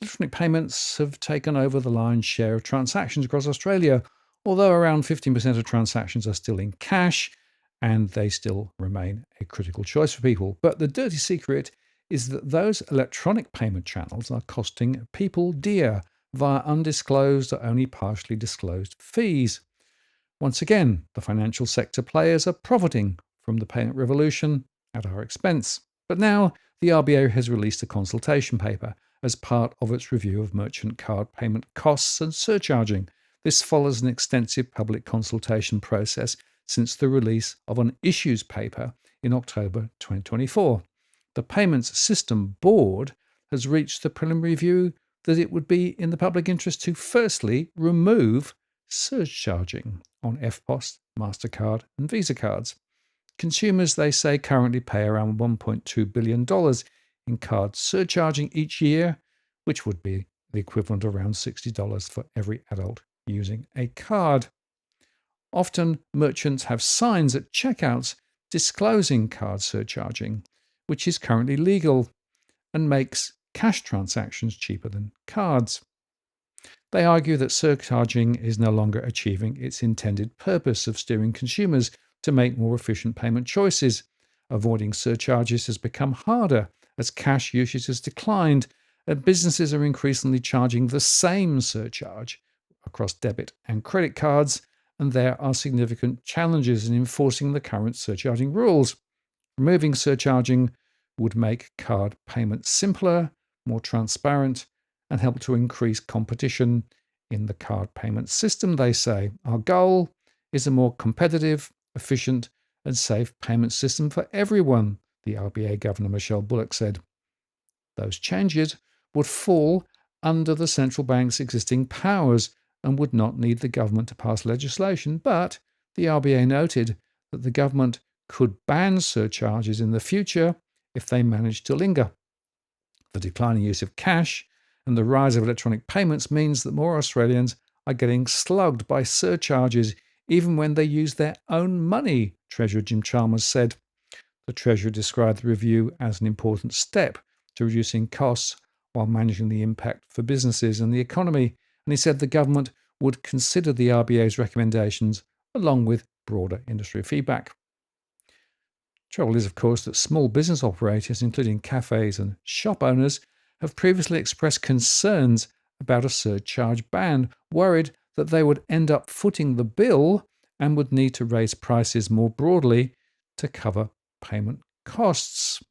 Electronic payments have taken over the lion's share of transactions across Australia, although around 15% of transactions are still in cash, and they still remain a critical choice for people. But the dirty secret is that those electronic payment channels are costing people dear via undisclosed or only partially disclosed fees. Once again, the financial sector players are profiting from the payment revolution at our expense. But now the RBA has released a consultation paper as part of its review of merchant card payment costs and surcharging. This follows an extensive public consultation process since the release of an issues paper in October 2024. The Payments System Board has reached the preliminary view that it would be in the public interest to firstly remove surcharging on EFTPOS, MasterCard and Visa cards. Consumers, they say, currently pay around $1.2 billion in card surcharging each year, which would be the equivalent of around $60 for every adult using a card. Often, merchants have signs at checkouts disclosing card surcharging, which is currently legal and makes cash transactions cheaper than cards. They argue that surcharging is no longer achieving its intended purpose of steering consumers to make more efficient payment choices. Avoiding surcharges has become harder as cash usage has declined, and businesses are increasingly charging the same surcharge across debit and credit cards, and there are significant challenges in enforcing the current surcharging rules. Removing surcharging would make card payments simpler, more transparent, and help to increase competition in the card payment system, they say. Our goal is a more competitive, efficient, and safe payment system for everyone, the RBA Governor Michelle Bullock said. Those changes would fall under the central bank's existing powers and would not need the government to pass legislation, but the RBA noted that the government could ban surcharges in the future if they manage to linger. The declining use of cash and the rise of electronic payments means that more Australians are getting slugged by surcharges even when they use their own money, Treasurer Jim Chalmers said. The Treasurer described the review as an important step to reducing costs while managing the impact for businesses and the economy, and he said the government would consider the RBA's recommendations along with broader industry feedback. Trouble is, of course, that small business operators, including cafes and shop owners, have previously expressed concerns about a surcharge ban, worried that they would end up footing the bill and would need to raise prices more broadly to cover payment costs.